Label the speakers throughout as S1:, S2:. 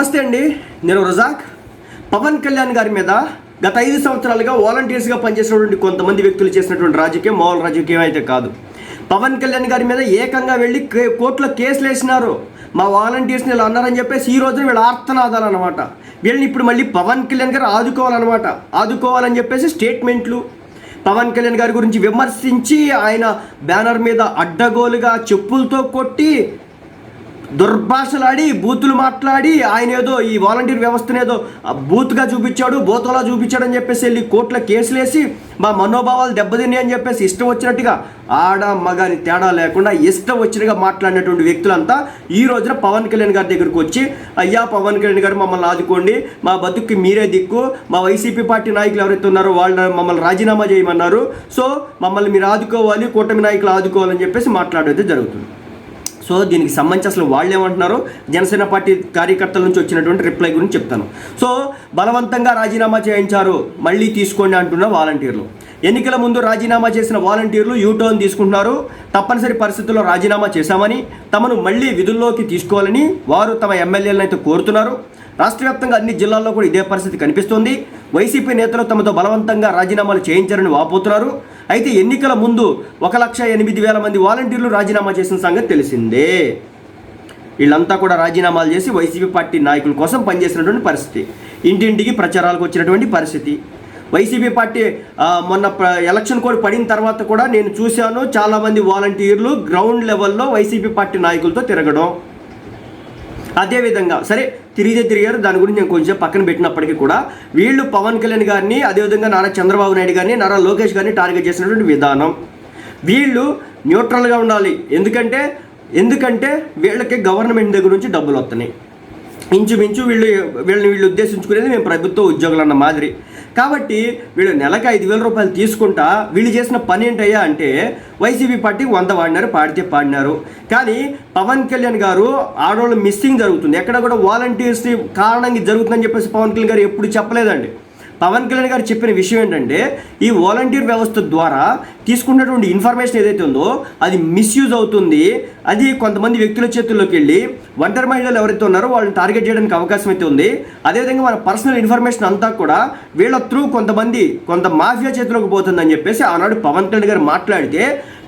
S1: నమస్తే అండి, నేను రజాక్. పవన్ కళ్యాణ్ గారి మీద గత 5 సంవత్సరాలుగా వాలంటీర్స్గా పనిచేసినటువంటి కొంతమంది వ్యక్తులు చేసినటువంటి రాజకీయం మామూలు రాజకీయం అయితే కాదు. పవన్ కళ్యాణ్ గారి మీద ఏకంగా వెళ్ళి కోర్టులో కేసులు వేసినారు. మా వాలంటీర్స్ని ఇలా అన్నారని చెప్పేసి ఈ రోజున వీళ్ళు ఆర్తనాదాలు అనమాట. వీళ్ళని ఇప్పుడు మళ్ళీ పవన్ కళ్యాణ్ గారు ఆదుకోవాలని చెప్పేసి స్టేట్మెంట్లు, పవన్ కళ్యాణ్ గారి గురించి విమర్శించి ఆయన బ్యానర్ మీద అడ్డగోలుగా చెప్పులతో కొట్టి దుర్భాషలాడి బూతులు మాట్లాడి ఆయన ఏదో ఈ వాలంటీర్ వ్యవస్థను ఏదో బూత్గా చూపించాడు, బూతలా చూపించాడు అని చెప్పేసి వెళ్ళి కోర్టులో కేసులు వేసి మా మనోభావాలు దెబ్బతిన్నాయి అని చెప్పేసి ఇష్టం వచ్చినట్టుగా ఆడ మగాని తేడా లేకుండా ఇష్టం వచ్చినట్టుగా మాట్లాడినటువంటి వ్యక్తులంతా ఈ రోజున పవన్ కళ్యాణ్ గారి దగ్గరకు వచ్చి, అయ్యా పవన్ కళ్యాణ్ గారు మమ్మల్ని ఆదుకోండి, మా బతుక్కి మీరే దిక్కు, మా వైసీపీ పార్టీ నాయకులు ఎవరైతే ఉన్నారో వాళ్ళు మమ్మల్ని రాజీనామా చేయమన్నారు, సో మమ్మల్ని మీరు ఆదుకోవాలి, కూటమి నాయకులు ఆదుకోవాలని చెప్పేసి మాట్లాడేది జరుగుతుంది. సో దీనికి సంబంధించి అసలు వాళ్ళు ఏమంటున్నారో జనసేన పార్టీ కార్యకర్తల నుంచి వచ్చినటువంటి రిప్లై గురించి చెప్తాను. సో బలవంతంగా రాజీనామా చేయించారు, మళ్ళీ తీసుకోండి అంటున్న వాలంటీర్లు. ఎన్నికల ముందు రాజీనామా చేసిన వాలంటీర్లు యూటర్న్ తీసుకుంటున్నారు. తప్పనిసరి పరిస్థితుల్లో రాజీనామా చేశామని, తమను మళ్ళీ విధుల్లోకి తీసుకోవాలని వారు తమ ఎమ్మెల్యేలను అయితే కోరుతున్నారు. రాష్ట్ర వ్యాప్తంగా అన్ని జిల్లాల్లో కూడా ఇదే పరిస్థితి కనిపిస్తోంది. వైసీపీ నేతలు తమతో బలవంతంగా రాజీనామాలు చేయించారని వాపోతున్నారు. అయితే ఎన్నికల ముందు 1,08,000 మంది వాలంటీర్లు రాజీనామా చేసిన సంగతి తెలిసిందే. వీళ్ళంతా కూడా రాజీనామాలు చేసి వైసీపీ పార్టీ నాయకుల కోసం పనిచేసినటువంటి పరిస్థితి, ఇంటింటికి ప్రచారాలకు వచ్చినటువంటి పరిస్థితి. వైసీపీ పార్టీ మొన్న ఎలక్షన్ కోడ్ పడిన తర్వాత కూడా నేను చూశాను, చాలామంది వాలంటీర్లు గ్రౌండ్ లెవెల్లో వైసీపీ పార్టీ నాయకులతో తిరగడం. అదేవిధంగా సరే తిరిగారు, దాని గురించి నేను కొంచెం పక్కన పెట్టినప్పటికీ కూడా వీళ్ళు పవన్ కళ్యాణ్ గారిని, అదేవిధంగా నారా చంద్రబాబు నాయుడు గారిని, నారా లోకేష్ గారిని టార్గెట్ చేసినటువంటి విధానం, వీళ్ళు న్యూట్రల్గా ఉండాలి. ఎందుకంటే వీళ్ళకి గవర్నమెంట్ దగ్గర నుంచి డబ్బులు వస్తున్నాయి. ఇంచుమించు వీళ్ళు ఉద్దేశించుకునేది మేము ప్రభుత్వ ఉద్యోగులు అన్న మాదిరి. కాబట్టి వీళ్ళు నెలకు 5,000 రూపాయలు తీసుకుంటా వీళ్ళు చేసిన పని ఏంటయ్యా అంటే వైసీపీ పార్టీకి 100 వాడినారు, పాడితే పాడినారు. కానీ పవన్ కళ్యాణ్ గారు ఆడవాళ్ళు మిస్సింగ్ జరుగుతుంది, ఎక్కడ కూడా వాలంటీర్స్ కారణంగా జరుగుతుందని చెప్పేసి పవన్ కళ్యాణ్ గారు ఎప్పుడు చెప్పలేదండి. పవన్ కళ్యాణ్ గారు చెప్పిన విషయం ఏంటంటే ఈ వాలంటీర్ వ్యవస్థ ద్వారా తీసుకున్నటువంటి ఇన్ఫర్మేషన్ ఏదైతే ఉందో అది మిస్యూజ్ అవుతుంది, అది కొంతమంది వ్యక్తుల చేతుల్లోకి వెళ్ళి ఒంటరి మహిళలు ఎవరైతే ఉన్నారో వాళ్ళని టార్గెట్ చేయడానికి అవకాశం అయితే ఉంది. అదేవిధంగా మన పర్సనల్ ఇన్ఫర్మేషన్ అంతా కూడా వీళ్ళ త్రూ కొంత మాఫియా చేతిలోకి పోతుందని చెప్పేసి ఆనాడు పవన్ కళ్యాణ్ గారు మాట్లాడితే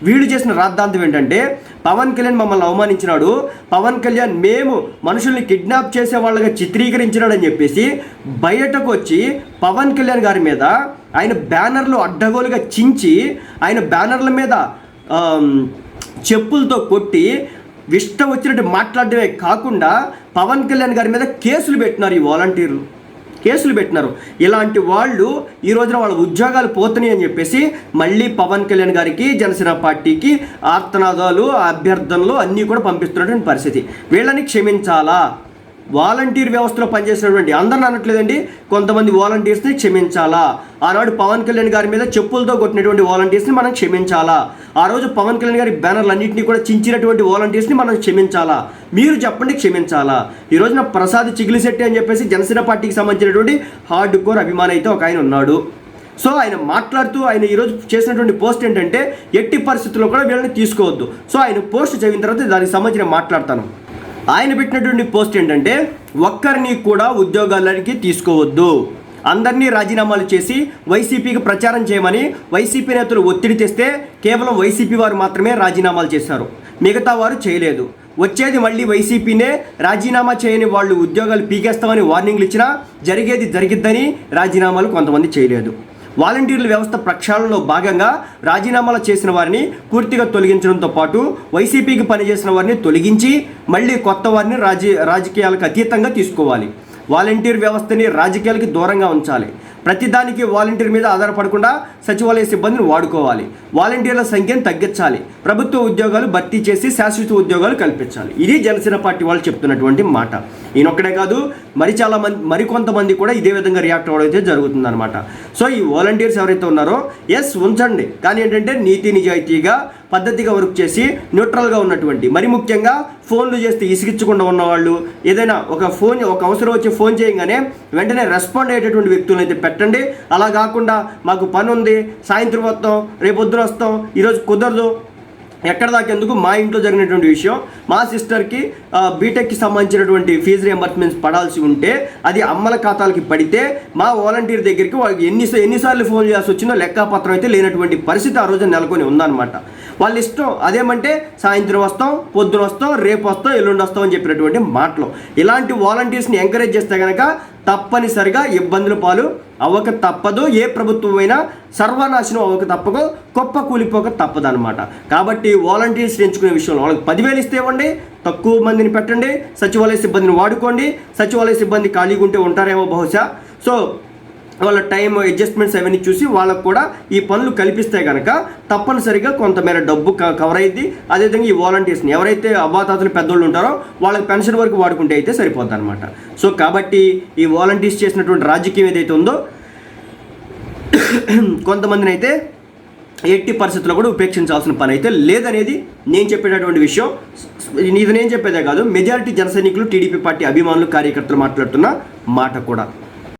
S1: వీళ్ళు చేసిన రాద్ధాంతం ఏంటంటే పవన్ కళ్యాణ్ మమ్మల్ని అవమానించినాడు, పవన్ కళ్యాణ్ మేము మనుషుల్ని కిడ్నాప్ చేసే వాళ్ళగా చిత్రీకరించినాడని చెప్పేసి బయటకు వచ్చి పవన్ కళ్యాణ్ గారి మీద ఆయన బ్యానర్లు అడ్డగోలుగా చించి ఆయన బ్యానర్ల మీద చెప్పులతో కొట్టి ఇష్టం వచ్చినట్టు మాట్లాడడమే కాకుండా పవన్ కళ్యాణ్ గారి మీద కేసులు పెట్టినారు. ఈ వాలంటీర్లు కేసులు పెట్టినారు. ఇలాంటి వాళ్ళు ఈ రోజున వాళ్ళ ఉద్యోగాలు పోతున్నాయి అని చెప్పేసి మళ్ళీ పవన్ కళ్యాణ్ గారికి, జనసేన పార్టీకి ఆర్తనాదాలు, అభ్యర్థనలు అన్నీ కూడా పంపిస్తున్నటువంటి పరిస్థితి. వీళ్ళని క్షమించాలా? వాలంటీర్ వ్యవస్థలో పనిచేసినటువంటి అందరిని అనట్లేదండి, కొంతమంది వాలంటీర్స్ని క్షమించాలా? ఆనాడు పవన్ కళ్యాణ్ గారి మీద చెప్పులతో కొట్టినటువంటి వాలంటీర్స్ని మనం క్షమించాలా? ఆ రోజు పవన్ కళ్యాణ్ గారి బ్యానర్లు అన్నింటినీ కూడా చించినటువంటి వాలంటీర్స్ని మనం క్షమించాలా? మీరు చెప్పండి, క్షమించాలా? ఈ రోజున ప్రసాద్ చిగిలిశెట్టి అని చెప్పేసి జనసేన పార్టీకి సంబంధించినటువంటి హార్డ్ కోర్ అభిమాని అయితే ఒక ఆయన ఉన్నాడు. సో ఆయన మాట్లాడుతూ ఆయన ఈరోజు చేసినటువంటి పోస్ట్ ఏంటంటే ఎట్టి పరిస్థితుల్లో కూడా వీళ్ళని తీసుకోవద్దు. సో ఆయన పోస్ట్ చదివిన తర్వాత దానికి సంబంధించి మాట్లాడతాను. ఆయన పెట్టినటువంటి పోస్ట్ ఏంటంటే ఒక్కరిని కూడా ఉద్యోగాలకి తీసుకోవద్దు, అందరినీ రాజీనామాలు చేసి వైసీపీకి ప్రచారం చేయమని వైసీపీ నేతలు ఒత్తిడి తెస్తే కేవలం వైసీపీ వారు మాత్రమే రాజీనామాలు చేశారు, మిగతా వారు చేయలేదు. వచ్చేది మళ్ళీ వైసీపీనే, రాజీనామా చేయని వాళ్ళు ఉద్యోగాలు పీకేస్తామని వార్నింగ్లు ఇచ్చినా జరిగిద్దని రాజీనామాలు కొంతమంది చేయలేదు. వాలంటీర్ల వ్యవస్థ ప్రక్షాళనలో భాగంగా రాజీనామాలు చేసిన వారిని పూర్తిగా తొలగించడంతో పాటు వైసీపీకి పనిచేసిన వారిని తొలగించి మళ్ళీ కొత్త వారిని రాజకీయాలకు అతీతంగా తీసుకోవాలి. వాలంటీర్ వ్యవస్థని రాజకీయాలకి దూరంగా ఉంచాలి. ప్రతిదానికి వాలంటీర్ మీద ఆధారపడకుండా సచివాలయ సిబ్బందిని వాడుకోవాలి. వాలంటీర్ల సంఖ్యను తగ్గించాలి. ప్రభుత్వ ఉద్యోగాలు భర్తీ చేసి శాశ్వత ఉద్యోగాలు కల్పించాలి. ఇది జనసేన పార్టీ వాళ్ళు చెప్తున్నటువంటి మాట. ఈయనొక్కడే కాదు, మరికొంతమంది కూడా ఇదే విధంగా రియాక్ట్ అవ్వడం అయితే జరుగుతుందన్నమాట. సో ఈ వాలంటీర్స్ ఎవరైతే ఉన్నారో ఉంచండి, కానీ ఏంటంటే నీతి నిజాయితీగా పద్ధతిగా వర్క్ చేసి న్యూట్రల్గా ఉన్నటువంటి, మరి ముఖ్యంగా ఫోన్లు చేస్తే ఇసిగించకుండా ఉన్నవాళ్ళు, ఏదైనా ఒక అవసరం వచ్చి ఫోన్ చేయగానే వెంటనే రెస్పాండ్ అయ్యేటటువంటి వ్యక్తులను అయితే పెట్టండి. అలా కాకుండా మాకు పని ఉంది, సాయంత్రం వస్తాం, రేపు పొద్దున వస్తాం, ఈరోజు కుదరదు, ఎక్కడ దాకా ఎందుకు, మా ఇంట్లో జరిగినటువంటి విషయం, మా సిస్టర్కి బీటెక్కి సంబంధించినటువంటి ఫీజు రియంబర్స్మెంట్స్ పడాల్సి ఉంటే అది అమ్మల ఖాతాలకి పడితే మా వాలంటీర్ దగ్గరికి వాళ్ళకి ఎన్నిసార్లు ఫోన్ చేయాల్సి వచ్చిందో లెక్కాపత్రం అయితే లేనటువంటి పరిస్థితి ఆ రోజు నెలకొని ఉందన్నమాట. వాళ్ళ ఇష్టం, అదేమంటే సాయంత్రం వస్తాం, పొద్దున వస్తాం, రేపు వస్తాం, ఎల్లుండి వస్తాం అని చెప్పినటువంటి మాటలు. ఇలాంటి వాలంటీర్స్ని ఎంకరేజ్ చేస్తే కనుక తప్పనిసరిగా ఇబ్బందుల పాలు అవ్వక తప్పదు. ఏ ప్రభుత్వమైనా సర్వనాశనం అవ్వక తప్పదు, గొప్ప కూలిపోక తప్పదనమాట. కాబట్టి వాలంటీర్స్ ఎంచుకునే విషయంలో వాళ్ళకి 10,000 ఇస్తే ఇవ్వండి, తక్కువ మందిని పెట్టండి, సచివాలయ సిబ్బందిని వాడుకోండి. సచివాలయ సిబ్బంది ఖాళీగా ఉంటే ఉంటారేమో బహుశా. సో వాళ్ళ టైం అడ్జస్ట్మెంట్స్ అవన్నీ చూసి వాళ్ళకు కూడా ఈ పనులు కల్పిస్తే కనుక తప్పనిసరిగా కొంతమేర డబ్బు కవర్ అయ్యింది. అదేవిధంగా ఈ వాలంటీర్స్ని ఎవరైతే అవ్వాతాతలు పెద్దోళ్ళు ఉంటారో వాళ్ళకి పెన్షన్ వరకు వాడుకుంటే అయితే సరిపోద్ది అనమాట. సో కాబట్టి ఈ వాలంటీర్స్ చేసినటువంటి రాజకీయం ఏదైతే ఉందో కొంతమందిని అయితే ఎట్టి పరిస్థితుల్లో కూడా ఉపేక్షించాల్సిన పని అయితే లేదనేది నేను చెప్పేటటువంటి విషయం. ఇది నేను చెప్పేదే కాదు, మెజారిటీ జన సైనికులు, టీడీపీ పార్టీ అభిమానులు, కార్యకర్తలు మాట్లాడుతున్న మాట కూడా.